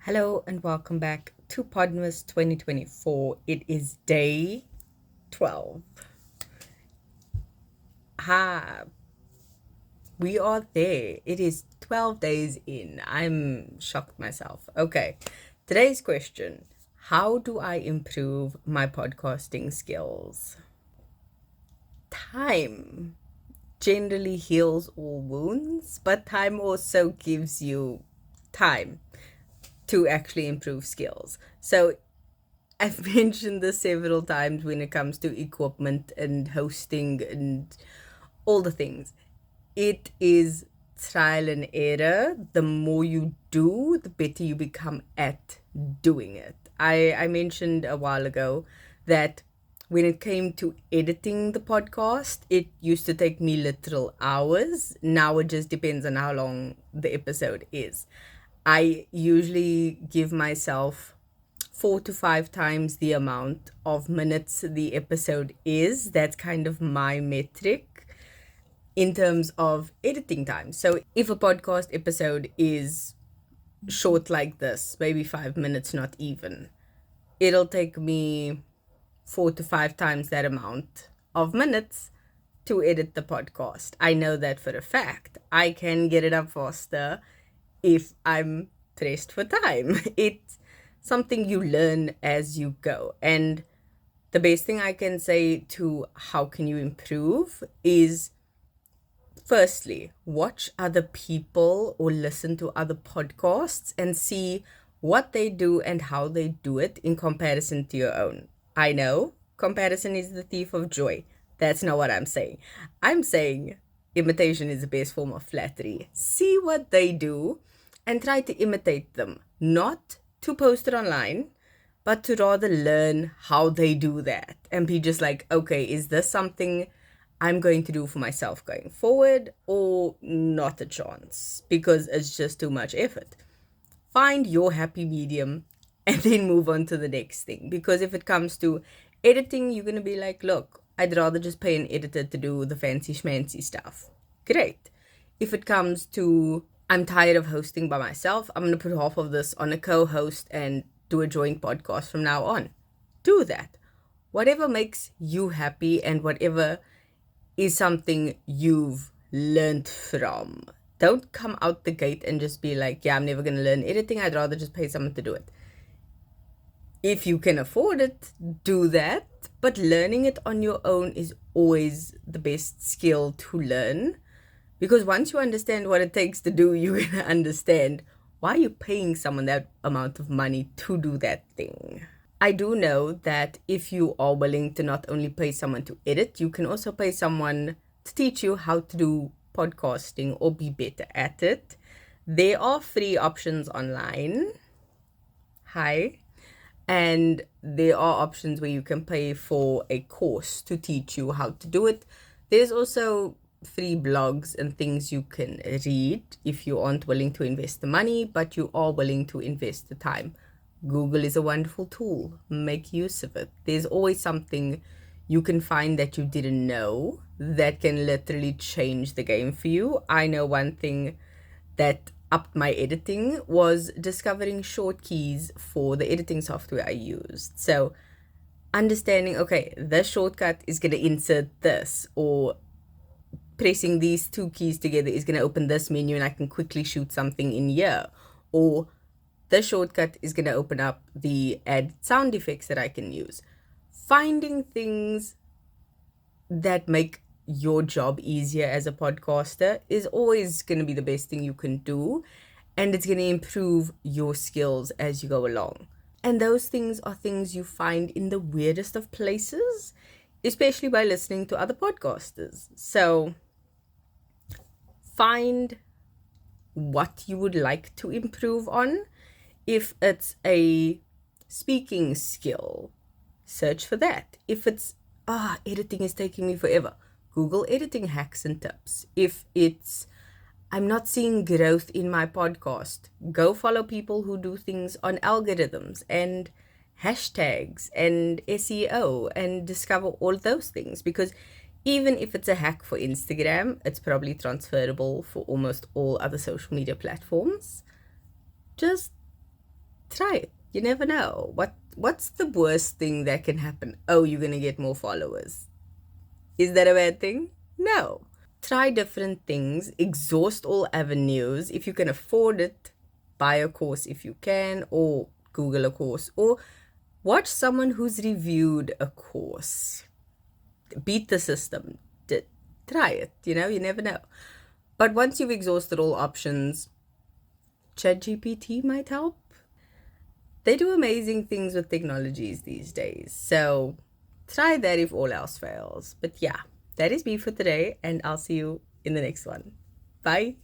Hello and welcome back to Podmas 2024. It is day 12. We are there. It is 12 days in. I'm shocked myself. Okay, today's question: how do I improve my podcasting skills? Time generally heals all wounds, but time also gives you time to actually improve skills. So I've mentioned this several times when it comes to equipment and hosting and all the things. It is trial and error. The more you do, the better you become at doing it. I mentioned a while ago that when it came to editing the podcast, it used to take me literal hours. Now it just depends on how long the episode is. I usually give myself 4 to 5 times the amount of minutes the episode is. That's kind of my metric in terms of editing time. So if a podcast episode is short like this, maybe 5 minutes, not even, it'll take me 4 to 5 times that amount of minutes to edit the podcast. I know that for a fact. I can get it up faster if I'm pressed for time. It's something you learn as you go. And the best thing I can say to how can you improve is, firstly, watch other people or listen to other podcasts and see what they do and how they do it in comparison to your own. I know comparison is the thief of joy. That's not what I'm saying. I'm saying imitation is the best form of flattery. See what they do and try to imitate them, not to post it online, but to rather learn how they do that and be just like, okay, is this something I'm going to do for myself going forward, or not a chance because it's just too much effort? Find your happy medium and then move on to the next thing. Because if it comes to editing, you're going to be like, look, I'd rather just pay an editor to do the fancy schmancy stuff. Great. If it comes to, I'm tired of hosting by myself, I'm going to put half of this on a co-host and do a joint podcast from now on. Do that. Whatever makes you happy and whatever is something you've learned from. Don't come out the gate and just be like, yeah, I'm never going to learn editing. I'd rather just pay someone to do it. If you can afford it, do that. But learning it on your own is always the best skill to learn. Because once you understand what it takes to do, you're going to understand why you're paying someone that amount of money to do that thing. I do know that if you are willing to not only pay someone to edit, you can also pay someone to teach you how to do podcasting or be better at it. There are free options online. Hi. And there are options where you can pay for a course to teach you how to do it. There's also free blogs and things you can read if you aren't willing to invest the money, but you are willing to invest the time. Google is a wonderful tool. Make use of it. There's always something you can find that you didn't know that can literally change the game for you. I know one thing that upped my editing was discovering short keys for the editing software I used. So understanding, okay, this shortcut is going to insert this, or pressing these two keys together is going to open this menu and I can quickly shoot something in here, or the shortcut is going to open up the add sound effects that I can use. Finding things that make your job easier as a podcaster is always going to be the best thing you can do, and it's going to improve your skills as you go along. And those things are things you find in the weirdest of places, especially by listening to other podcasters. So find what you would like to improve on. If it's a speaking skill, search for that. If it's, editing is taking me forever, Google editing hacks and tips. If it's, I'm not seeing growth in my podcast, go follow people who do things on algorithms and hashtags and SEO and discover all those things. Because even if it's a hack for Instagram, it's probably transferable for almost all other social media platforms. Just Try it. You never know. What's the worst thing that can happen? Oh, you're gonna get more followers. Is that a bad thing? No. Try different things, exhaust all avenues. If you can afford it, buy a course if you can, or Google a course, or watch someone who's reviewed a course. Beat the system. Try it, you never know. But once you've exhausted all options, ChatGPT might help. They do amazing things with technologies these days. So try that if all else fails. But yeah, that is me for today, and I'll see you in the next one. Bye.